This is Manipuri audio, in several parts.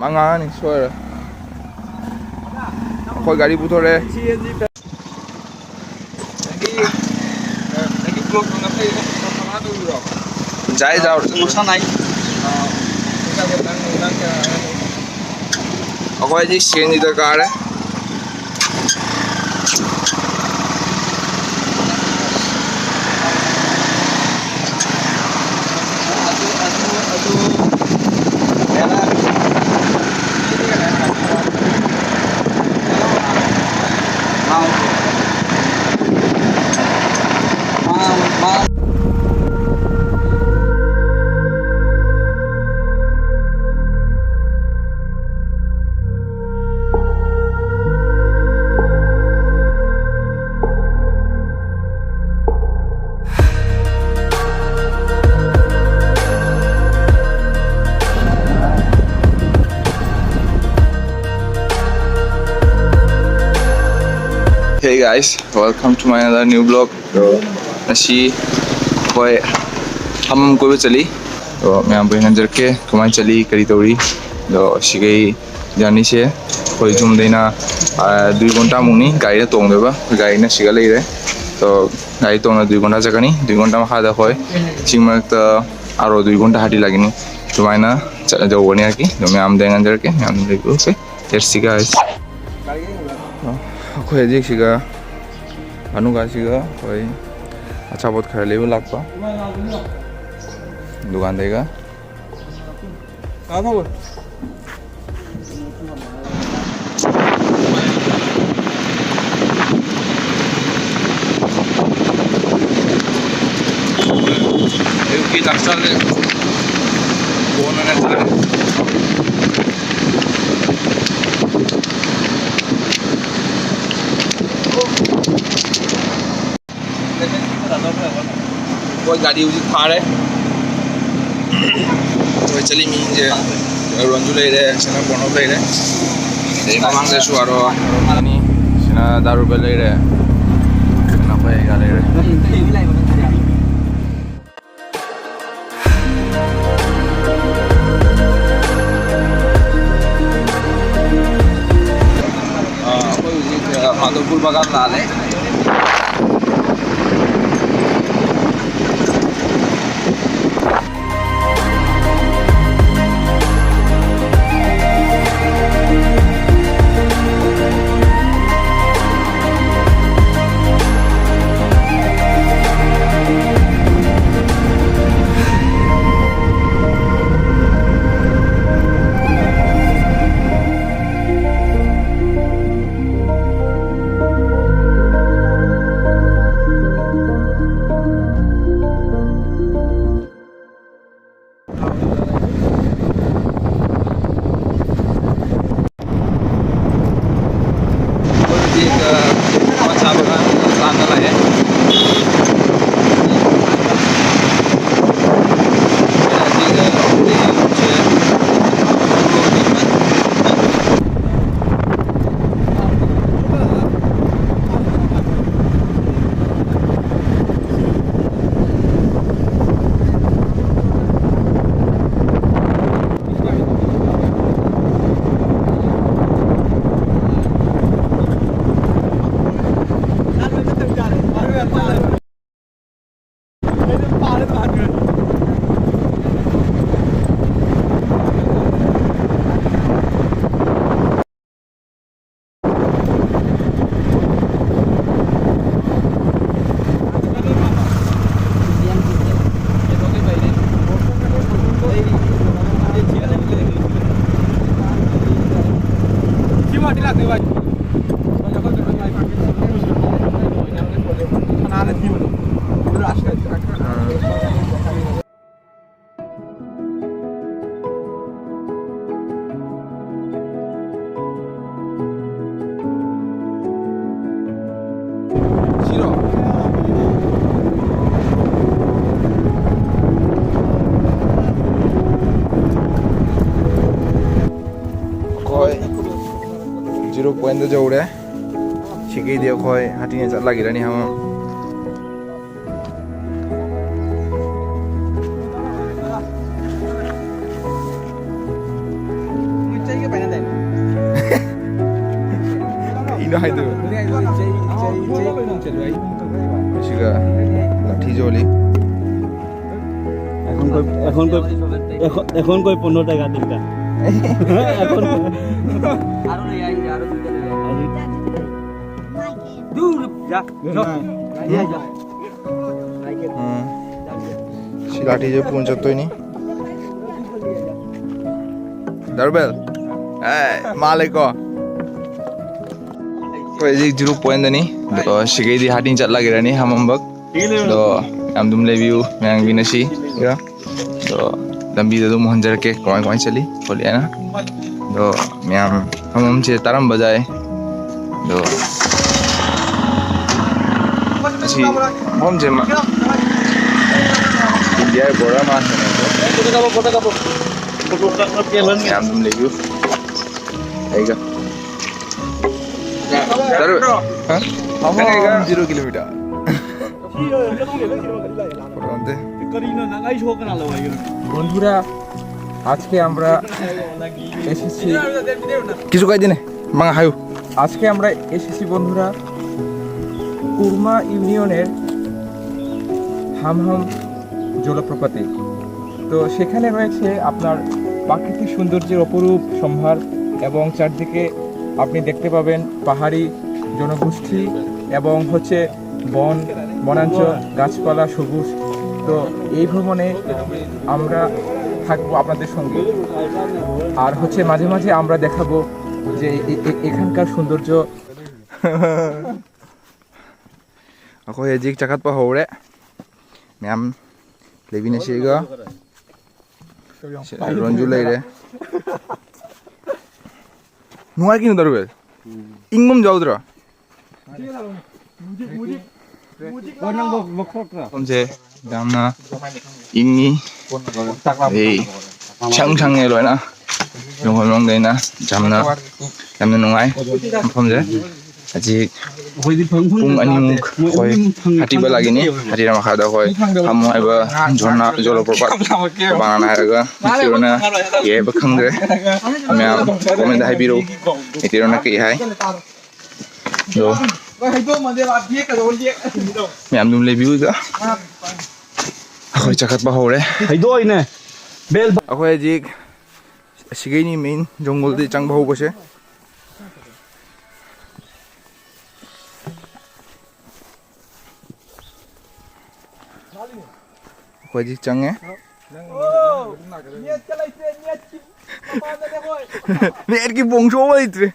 Mangani soira. Koi gari putore. Jai jao. Musa nai. Koi ji CNG da car hai. Hey guys, welcome to my another new vlog. Nasi koi ham koi chali. To मैं आप बहन जर के कमाई चली करी तोड़ी. तो शिकाई जानी से koi जूम देना 2 घंटा मुनी गाड़ी तोंग देबा गाड़ी ना शिका ले रहे. तो गाड़ी तोंग 2 घंटा जगनी 2 घंटा में खादा koi चिंगमक तो आरो 2 घंटा हाटी लगनी. तो मैं ना जो बने आकी तो मैं आम देंगे जर के मैं आम देखो से tasty guys. Koi aja sih ga, anu ga sih ga, koi अच्छा बहुत खा लेवल लागपा, दुकान देगा, कहाँ हो? एक की नक्शा ले, कौन है नक्शा? कोई गाड़ी उसी खा रहे कोई चली मीन जे रंजू ले रहे सेना बनो ले रहे देखा मांग ले सुआरो ini सेना दारू पे ले रहे kenapa ya ले रहे कोई उसी माधोपुर बागान ला ले Zero point itu jauh deh. Siki dia koi hatinya cat lagi dah ni ham. 하이드 시가 লাঠি জলি এখন কই 15 টাকা দিনটা এখন আরো লই আই আরো দূর যা যা সি লাঠি যে পৌঁছাতই নি দারবেল এই মালিক ko ji 0 point ni do shigei di hatin chatla gerani hamambak do am dum le view yang binasi ya do lambi da dum hanjar ke koi koi chali boli na do myam hamam che taram bajai do asi hom je ma india bora ma am dum le view aiga হ্যাঁ 0 কিলোমিটার বন্ধুরা আজকে আমরা এসেছি কিছু কই দিনে মাঙ্গা হায়ু আজকে আমরা এসেছি বন্ধুরা কুরমা ইউনিয়নের হামহাম জলপ্রপাতে। তো সেখানে রয়েছে আপনার প্রাকৃতিক সৌন্দর্যের অপরূপ সম্ভার এবং চারদিকে আপনি দেখতে পাবেন পাহাড়ি জনগোষ্ঠী এবং হচ্ছে বনাঞ্চল গাছপালা সবুজ। তো এই ভ্রমণে আমরা থাকবো আপনাদের সঙ্গে আর হচ্ছে মাঝে মাঝে আমরা দেখাবো যে এখানকার সৌন্দর্য। আকৌ এজিক চাকাত পা হৌৰে ম্যাম লেবিনে সিগা ৰঞ্জু লাইৰে nuai kini darubel ingum jaudra omje damna ingni ei chang nge loina jongolong deina jamna nungai phomje aji pung ani muk khoi hati ba lagini hati ra makha da khoi hamoi ba jhorna jolopropat banana haga tirona ye ba khangre myam comment hai biro tirona ke hai do myam dum le view ga khoi chakat ba hore haidoi ne bel akhoi ji sigei ni main jongol de chang ba ho bose khoi ji change net ki bongso ba itre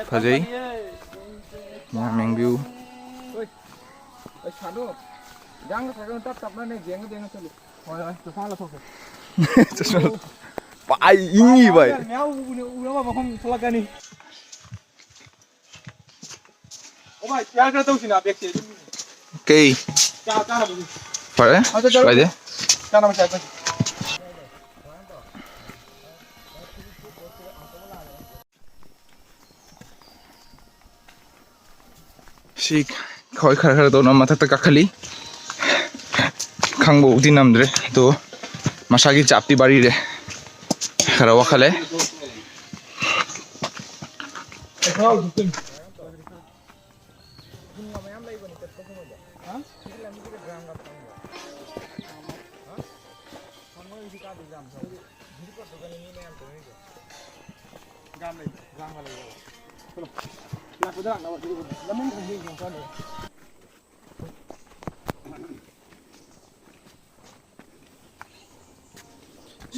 phajai ya meng view pai ini bai cây phải đấy vậy đấy si khoi khara khara to na matha ta kakhali khangbo uti namdre to masagi chapti bari re khara wakhale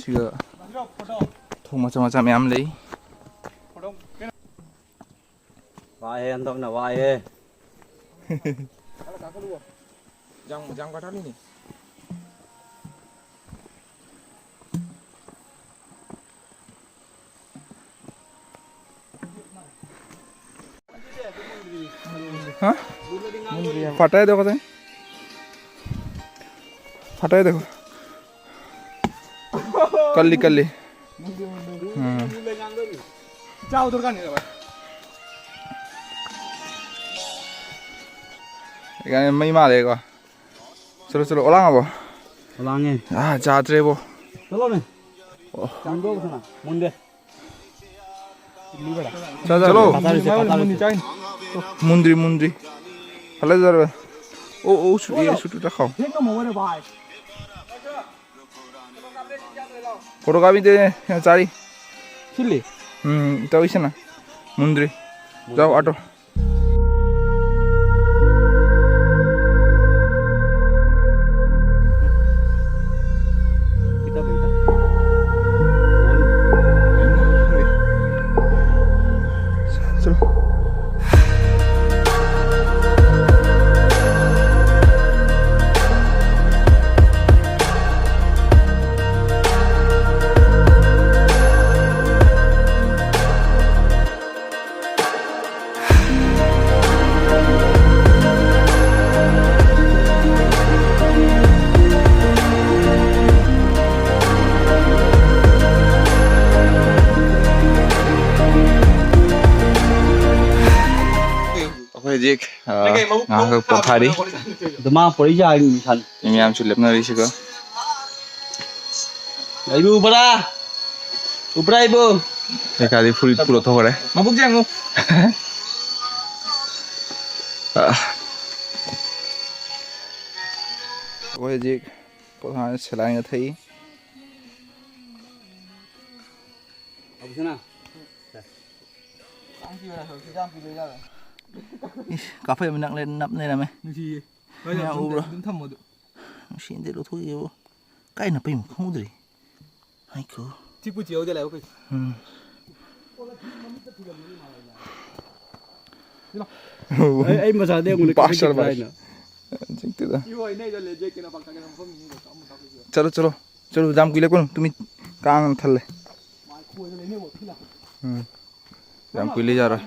siga thong macam-macam yam lei wae antok na wae jang kata ni हाँ फटाए देखो तो फटाए देखो कल्ली कल्ली जाओ उधर का नहीं रहा यानी मई मारेगा चलो चलो ओलांग अब olange ah जात्रे वो चलो ने चांदो बसना मुंडे चलो 가자. 문드리 할래 자르 오 수트 রাখাও ফটোগ্রাফি দে চারি 칠리. এটা হইছে না মুন্দ্রি যাও অটো Kita beda. চলো Hojik ngahak pothari Duma pori ja san. ini am chulep na risiko Ibu ubra. Ubra ibu. ekadi furit puro to kore Mabuk jango. Hojik pothari selai na thai Abu sana. cà phê mình nặng lên nắp này là mày gì? Bây giờ u rồi thăm một xin để đồ thôi yêu cái nào pin không gì hay cứ chiếc bút chiếu cho lại ok. Ấy mà sao đeo người Bác sao vậy? chính tự ra चलो चलो चलो जाम किले कोण तुम्ही कांग थल्ले जाम किले जा रहा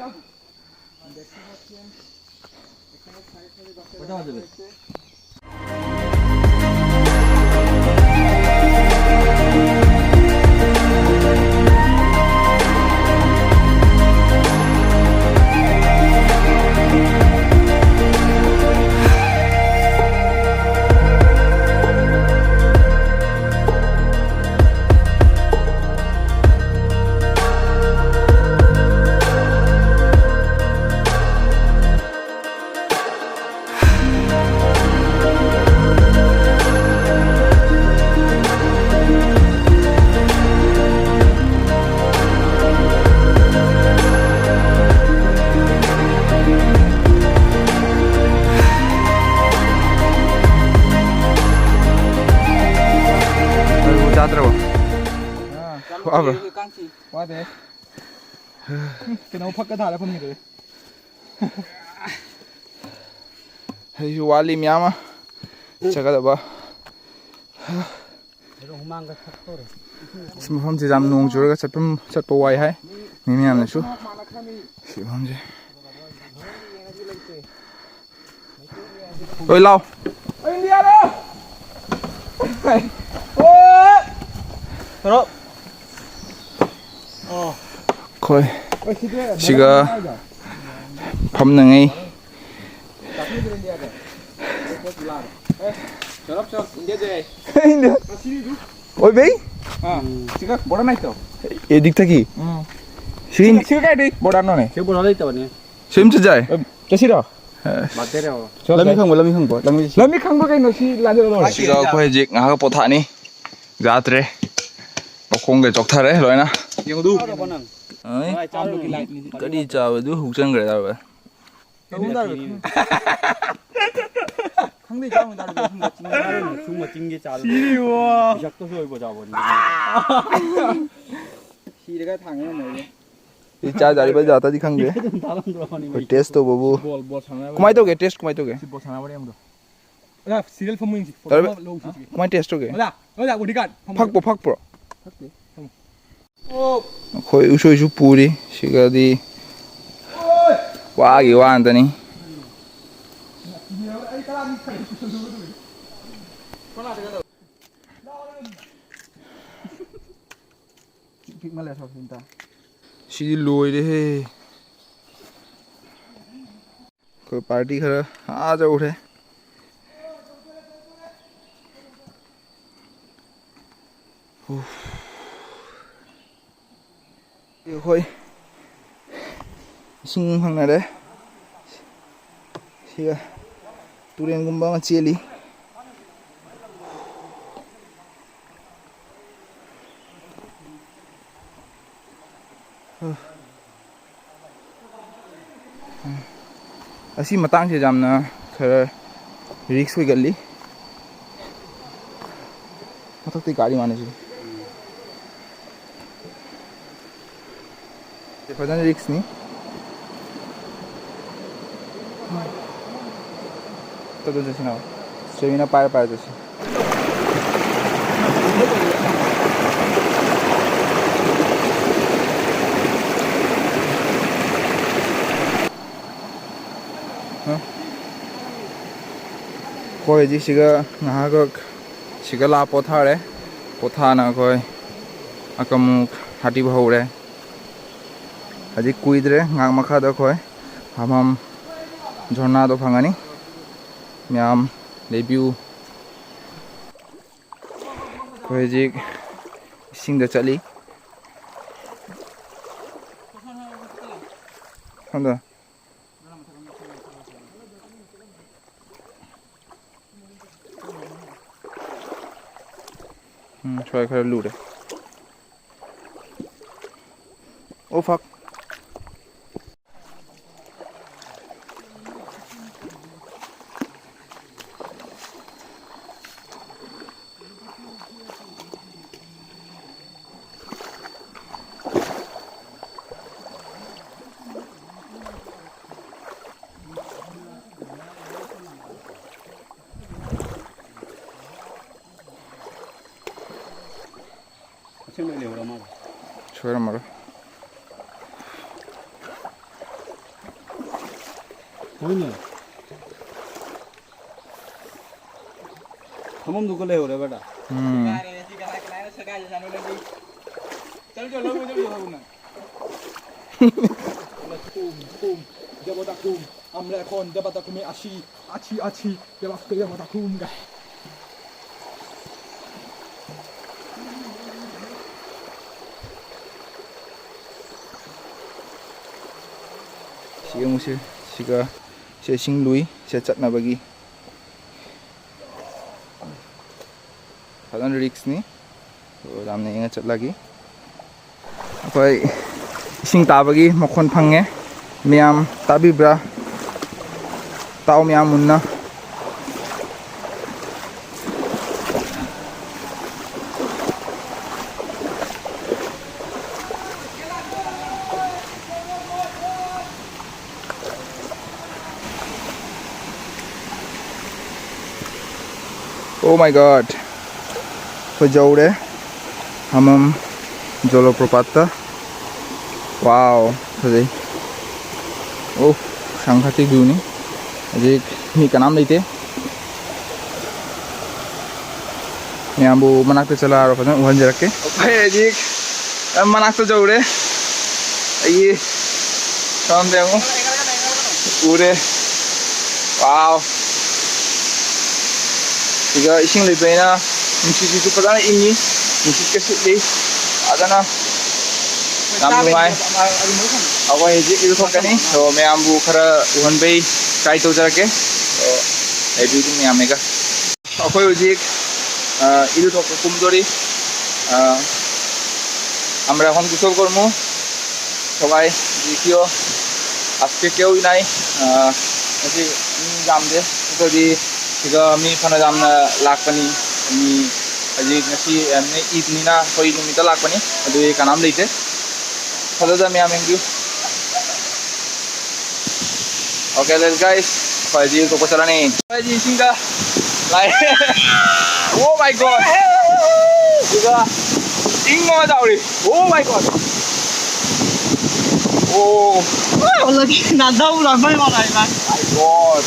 Wow, bro. Quá thế. Cái nấu phắc cái thả lại không nhìn được. Hey, wali miyama. Chaka da ba. mang cái thắt thôi. Smaham ji jam nong jur ga chatpa wai hai. Mi miyam na chu. Simam ji. Oi lao. India đâu? Ôi. Rồi. Khoi. Siga pham na ngai. India. Oi bei? Siga bora নাই তো? এদিক থাকি সিন সিga কাই দি bora no ne. Siya pun ada itu ni. সিমতে যায় Chasiro. Materi apa? Lami khangbo. Lami khangbo kai no si lanjero lo. siga khoi jik nga ko thani jatre khong ge chok thare loina Yang du. ai ka đi chào du hu chân gre da ba 상대 잡으면 나를 중마 찡게 짜. 시와. 시작도 소리 보자 보니. 시래가 당해 뭐. ये चार जारी बजे जाता दिखांगे 다른 들어가니. कोई टेस्ट तो बाबू 볼 상해. कुमाई तो के टेस्ट कुमाई तो के 볼 상해 버리 아무도. 야, 시리얼 폼밍. कुमाई टेस्ट तो के 야, 우리가 팍 pro कोई उशो पूरी शिगादी वागी वांतनी 시 लोइरे हे कोई पार्टी खरा आ जा उठे कोई ꯏꯁꯤꯡ ꯐꯪꯅꯔꯦ ꯁꯤꯒ ꯇꯨꯔꯦꯟꯒꯨꯝꯕ ꯑꯃ ꯆꯦꯜꯂꯤ ꯑꯁꯤ ꯃꯇꯥꯡꯁꯦ ꯌꯥꯝꯅ ꯈꯔ ꯔꯤꯛꯁ ꯑꯣꯏꯒꯜꯂꯤ ꯃꯊꯛꯇꯩ ꯒꯥꯔꯤ ꯃꯥꯟꯅꯁꯤ फजन रिक्स नहीं तो जैसे ना स्टेमिना पाए पाए जैसे कोई जी सिगा नाहक सिगा ला पोथा रे पोथा ना कोई अकमुक हाटी भाव रे अजी कुइद्रे ngang makha da khoi hamam झरना दो फंगानी म्याम लेबिउ कोई जी सिंग द चली खंदा ट्राई कर लूरे ओ फक छोड़ मारो हम दुकान ले हो रहा बेटा चल चलो मुझे भी होगा ना kum jabatakum amlekon jabatakum achi jabatakum guys siga musi siga se sing lui se chatna bagi hadan risk ni to ramne inga chat lagi apai sing tabagi mokhon phange miam tabibra tau miam munna Oh my god, sejauh deh, hamam joloprapata. Wow, tadi, oh, sangkati view nih. Jadi ini kan nam lite. Ini ambu manak tu cila apa tu, uhan jarak ke. Okay, jadi manak tu jauh deh. Ini, kawan tengok, udah, wow. Jika ising lebih na, mungkin itu pada ini, mungkin kesulitan, ada na, nampai, aku hejik itu thok ni, so मैं ambu खरा उहन पे काय तो जरा के, तो एबी itu मैं आमेगा, aku hejik itu thok kumdori, আমরা এখন গোসল করমু, সবাই দেখিও, আজকে কেউ নাই, আজকে জাম দে, তো দি Jika mi pana jam na lakpani mi aji nasi ne eat ni na koi ni mita lakpani adu ye kanam leite sada da mi amengu okay let's guys paji ko pasara ni paji singa lai oh my god juga ingmo dauri oh my god oh lagi nada ulah mai malai my god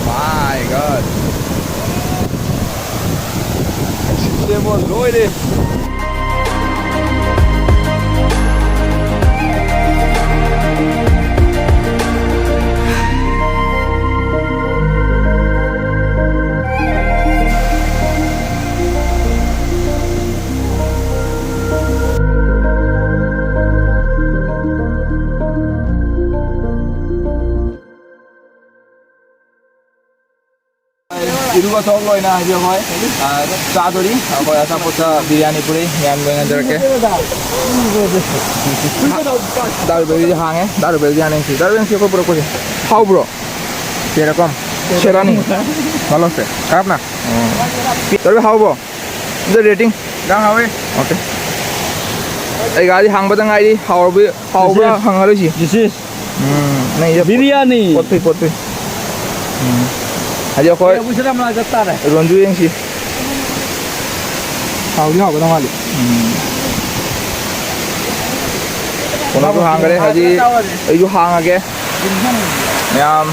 My god. Temos Leute. 이루가 더 거이나 이제 거의 짜돌이 거의 아사포차 비리아니 뿌리 미안 거이나 저렇게 दारू बेगी हांगे दारू बेगी हाने सी दारू बेगी को पुरो को हाउ ब्रो এরকম শেরানি ভালো আছে খারাপ না তবে হাউ ব্রো দ্য রেটিং দাম হাউই ওকে এই গাড়ি হাংবাদা গাড়ি হাউব্রা হাংহালুছি This is নাই যে biryani. পড়তে আজ কই Ya bukan nama jatah dah. Ranju এংসি হাউলি হাউবাদা গাড়ি কোনা তো হাংগারে হাজি এই যে হাংআগে ম্যাম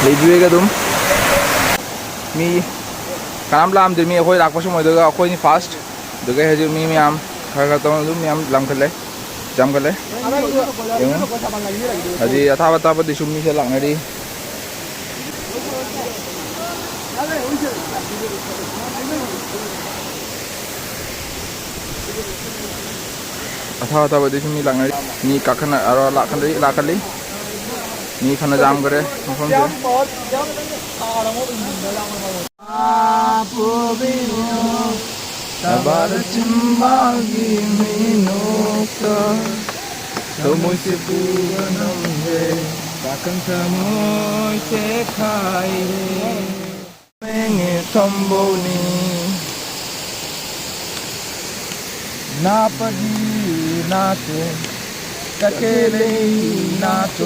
ꯂꯩꯕꯤꯔꯒ ꯑꯗꯨꯝ ꯃꯤ ꯀꯅꯥꯝ ꯂꯥꯛꯑꯝꯗꯦ ꯃꯤ ꯑꯩꯈꯣꯏ ꯂꯥꯛꯄ ꯁꯨꯝꯃꯣꯏꯗꯨꯒ ꯑꯩꯈꯣꯏꯅꯤ ꯐꯥꯔꯁט ꯑꯗꯨꯒ ꯍꯧꯖꯤꯛ ꯃꯤ ꯃꯌꯥꯝ ꯈꯔ ꯇꯧꯅ ꯑꯗꯨꯝ ꯃꯌꯥꯝ ꯂꯥꯝꯈꯠꯂꯦ ꯖꯥꯝꯈꯠꯂꯦ ꯌꯦꯡꯉꯨ ꯍꯧꯖꯤꯛ ꯑꯊꯥꯞ ꯑꯊꯥꯞꯄꯗꯁꯨ ꯃꯤꯁꯦ ꯂꯥꯛꯅꯔꯤ ꯑꯊꯥꯞ ꯑꯊꯥꯞꯄꯗꯁꯨ ꯃꯤ ꯂꯥꯛꯅꯔꯤ ꯃꯤ ꯀꯥꯈꯠꯅ ꯂꯥꯛꯈꯠꯂꯤ ꯃꯤ ꯐꯅ ꯌꯥꯝꯈ꯭ꯔꯦ ꯃꯐꯝꯁꯦ ꯇꯕꯥꯔ ꯆꯤꯝꯕꯥꯜꯒꯤ ꯃꯤꯅꯣꯛꯇ ꯊꯃꯣꯏꯁꯦ ꯄꯨꯕ ꯉꯝꯗꯦ ꯄꯥꯈꯪ ꯊꯃꯣꯏꯁꯦ ꯈꯥꯏꯔꯦ ꯃꯦꯡꯉꯦ ꯊꯝꯕꯧꯅꯤ 나빠지 나도 까케레 나도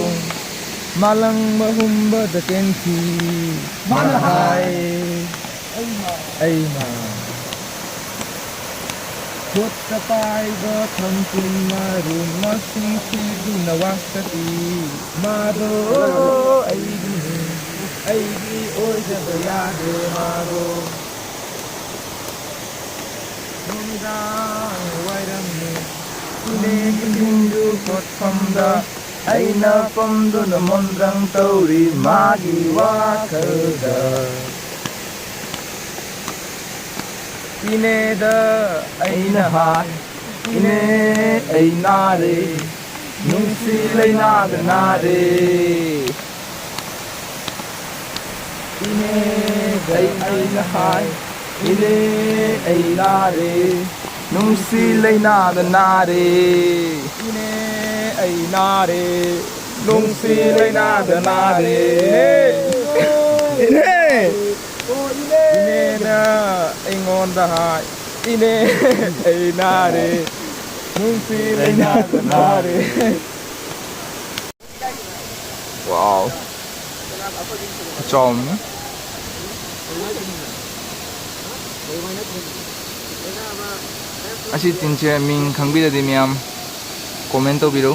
마lang mahumba da kenki manahai ai ma khut ta pai go tham tin maru masing si dunawastati mado ai di oi da ya de mado nunda wairam ne ne hindu khot famda aina pamduna mondrang tauri magi wakhalda ineda aina hai ine aina re nungsi laina da re ine aina hai ine aina re nungsi laina da re ine ai nare nungsi lai na da nare ine na ingon da hai ine ai nare nungsi lai na da nare wow chom asi tinche ming khangbi da miam comment tꯧbiru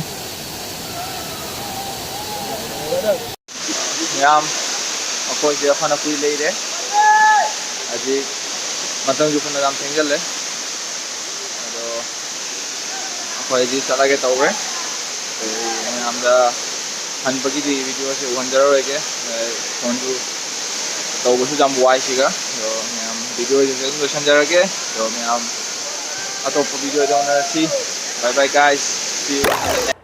ꯃꯌꯥꯝ ꯑꯩꯈꯣꯏꯁꯦ ꯐꯅ ꯀꯨꯏ ꯂꯩꯔꯦ ꯍꯧꯖꯤꯛ ꯃꯇꯝꯁꯨ ꯐꯅ ꯌꯥꯝ ꯊꯦꯡꯖꯜꯂꯦ ꯑꯗꯣ ꯑꯩꯈꯣꯏ ꯍꯧꯖꯤꯛ ꯆꯠꯂꯒꯦ ꯇꯧꯔꯦ ꯃꯌꯥꯝꯗ ꯍꯟꯕꯒꯤꯗꯤ ꯚꯤꯗꯤꯑꯣꯁꯦ ꯎꯍꯟꯖꯔꯔꯣꯏꯒꯦ ꯐꯣꯟꯁꯨ ꯇꯧꯕꯁꯨ ꯌꯥꯝ ꯋꯥꯏ ꯁꯤꯒ ꯑꯗꯣ ꯃꯌꯥꯝ ꯚꯤꯗꯤꯑꯣꯁꯦ ꯑꯗꯨꯝ ꯂꯣꯏꯁꯟꯖꯔꯒꯦ ꯑꯗꯣ ꯃꯌꯥꯝ ꯑꯇꯣꯞꯄ ꯚꯤꯗꯤꯑꯣꯗ ꯎꯅꯔꯁꯤ ꯕꯥꯏ ꯕꯥꯏ ꯒꯥꯏꯁ see you